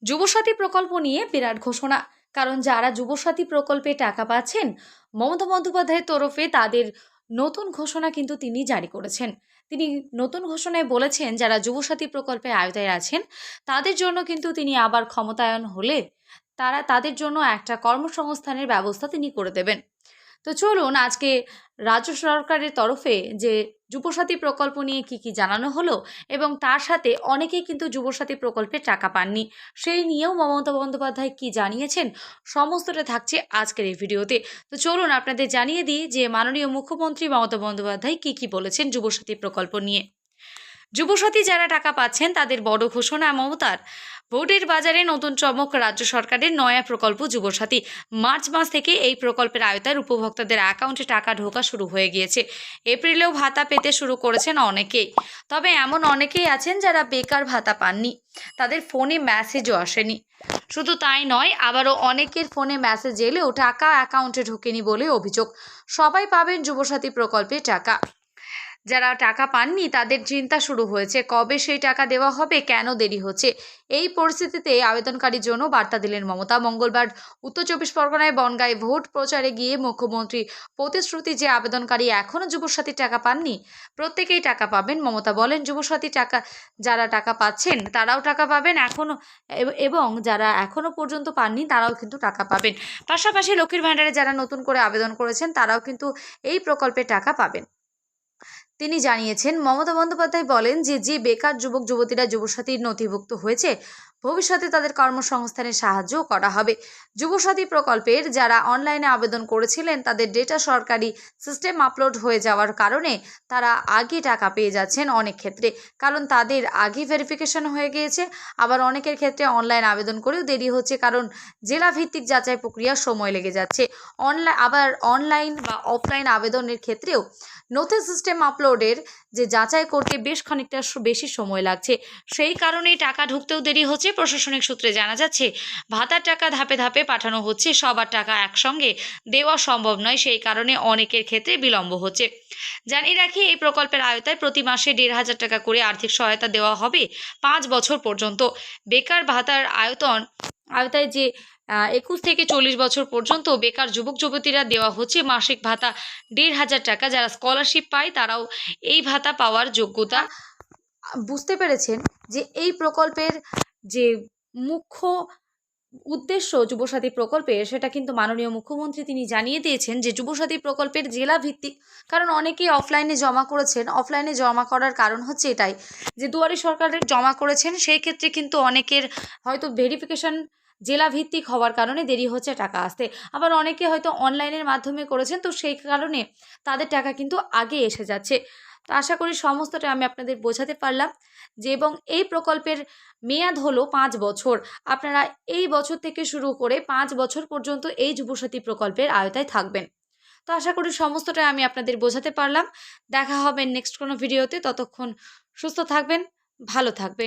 যুবসাথী প্রকল্প নিয়ে বিরাট ঘোষণা। কারণ যারা যুবসাথী প্রকল্পে টাকা পাচ্ছেন, মমতা বন্দ্যোপাধ্যায়ের তরফে তাদের নতুন ঘোষণা কিন্তু তিনি জারি করেছেন। তিনি নতুন ঘোষণায় বলেছেন যারা যুবসাথী প্রকল্পের আওতায় আছেন তাদের জন্য কিন্তু তিনি আবার ক্ষমতায়ন হলে তাদের জন্য একটা কর্মসংস্থানের ব্যবস্থা তিনি করে দেবেন। তো চলুন আজকে রাজ্য সরকারের তরফে যে যুবসাথী প্রকল্প নিয়ে কি জানানো হলো এবং তার সাথে অনেকেই কিন্তু যুবসাথী প্রকল্পে টাকা পাননি, সেই নিয়েও মমতা বন্দ্যোপাধ্যায় কি জানিয়েছেন সমস্তটা থাকছে আজকের এই ভিডিওতে। তো চলুন আপনাদের জানিয়ে দিই যে মাননীয় মুখ্যমন্ত্রী মমতা বন্দ্যোপাধ্যায় কি বলেছেন যুবসাথী প্রকল্প নিয়ে। যুবসাথী যারা টাকা পাচ্ছেন তাদের বড় ঘোষণা মমতার। ভোটের বাজারে নতুন চমক রাজ্য সরকারের নয়া প্রকল্প যুবসাথী। মার্চ মাস থেকে এই প্রকল্পের আওতায় উপভোক্তাদের অ্যাকাউন্টে টাকা ঢোকা শুরু হয়ে গিয়েছে। এপ্রিলেও ভাতা পেতে শুরু করেছেন অনেকেই। তবে এমন অনেকেই আছেন যারা বেকার ভাতা পাননি, তাদের ফোনে মেসেজও আসেনি। শুধু তাই নয়, আবারও অনেকের ফোনে মেসেজ এলেও টাকা অ্যাকাউন্টে ঢোকেনি বলে অভিযোগ। সবাই পাবেন যুবসাথী প্রকল্পে টাকা। যারা টাকা পাননি তাদের চিন্তা শুরু হয়েছে, কবে সেই টাকা দেওয়া হবে, কেন দেরি হচ্ছে। এই পরিস্থিতিতে আবেদনকারীর জন্য বার্তা দিলেন মমতা। মঙ্গলবার উত্তর 24 পরগনায় বনগাঁয় ভোট প্রচারে গিয়ে মুখ্যমন্ত্রী প্রতিশ্রুতি যে আবেদনকারী এখনও যুবসাথীর টাকা পাননি প্রত্যেকেই টাকা পাবেন। মমতা বলেন যুবসাথী টাকা যারা টাকা পাচ্ছেন তারাও টাকা পাবেন এখনও, এবং যারা এখনও পর্যন্ত পাননি তারাও কিন্তু টাকা পাবেন। পাশাপাশি লক্ষ্মীর ভাণ্ডারে যারা নতুন করে আবেদন করেছেন তারাও কিন্তু এই প্রকল্পে টাকা পাবেন। তিনি জানিয়েছেন, মমতা বন্দ্যোপাধ্যায় বলেন যে বেকার যুবক যুবতীরা যুবসাথীর নথিভুক্ত হয়েছে ভবিষ্যতে তাদের কর্মসংস্থানের সাহায্য করা হবে। যুবসাথী প্রকল্পের যারা অনলাইনে আবেদন করেছিলেন তাদের ডেটা সরকারি সিস্টেম আপলোড হয়ে যাওয়ার কারণে তারা আগে টাকা পেয়ে যাচ্ছেন অনেক ক্ষেত্রে, কারণ তাদের আগে ভেরিফিকেশন হয়ে গিয়েছে। আবার অনেকের ক্ষেত্রে অনলাইন আবেদন করেও দেরি হচ্ছে, কারণ জেলা ভিত্তিক যাচাই প্রক্রিয়ার সময় লেগে যাচ্ছে। অনলাইন বা অফলাইন আবেদনের ক্ষেত্রেও নথি সিস্টেম আপলোডের যে যাচাই করতে বেশ খানিকটা বেশি সময় লাগছে, সেই কারণেই টাকা ঢুকতেও দেরি হচ্ছে। প্রশাসনিক সূত্রে জানা যাচ্ছে ভাতার টাকা ধাপে ধাপে পাঠানো হচ্ছে, সবার টাকা একসঙ্গে দেওয়া সম্ভব নয়, সেই কারণে অনেকের ক্ষেত্রে বিলম্ব হচ্ছে। জানিয়ে রাখি, এই প্রকল্পের আওতায় প্রতি মাসে 1,500 টাকা করে আর্থিক সহায়তা দেওয়া হবে 5 বছর পর্যন্ত। বেকার ভাতার আওতায় যে 21 থেকে 40 বছর পর্যন্ত বেকার যুবক যুবতীরা দেওয়া হচ্ছে মাসিক ভাতা 1,500 টাকা। যারা স্কলারশিপ পায় তারাও এই ভাতা পাওয়ার যোগ্যতা। বুঝতে পেরেছেন যে এই প্রকল্পের যে মুখ্য উদ্দেশ্য যুবসাথী প্রকল্পের, সেটা কিন্তু মাননীয় মুখ্যমন্ত্রী তিনি জানিয়ে দিয়েছেন যে যুবসাথী প্রকল্পের জেলা ভিত্তিক, কারণ অনেকেই অফলাইনে জমা করেছেন। অফলাইনে জমা করার কারণ হচ্ছে এটাই যে দুয়ারে সরকারের জমা করেছেন, সেই ক্ষেত্রে কিন্তু অনেকের হয়তো ভেরিফিকেশন জেলা ভিত্তিক হওয়ার কারণে দেরি হচ্ছে টাকা আসতে। আবার অনেকে হয়তো অনলাইনের মাধ্যমে করেছেন, তো সেই কারণে তাদের টাকা কিন্তু আগে এসে যাচ্ছে। তো আশা করি সমস্তটা আমি আপনাদের বোঝাতে পারলাম যে, এবং এই প্রকল্পের মেয়াদ হলো 5 বছর। আপনারা এই বছর থেকে শুরু করে 5 বছর পর্যন্ত এই যুবসাথী প্রকল্পের আওতায় থাকবেন। তো আশা করি সমস্তটা আমি আপনাদের বোঝাতে পারলাম। দেখা হবে নেক্সট কোনো ভিডিওতে। ততক্ষণ সুস্থ থাকবেন, ভালো থাকবেন।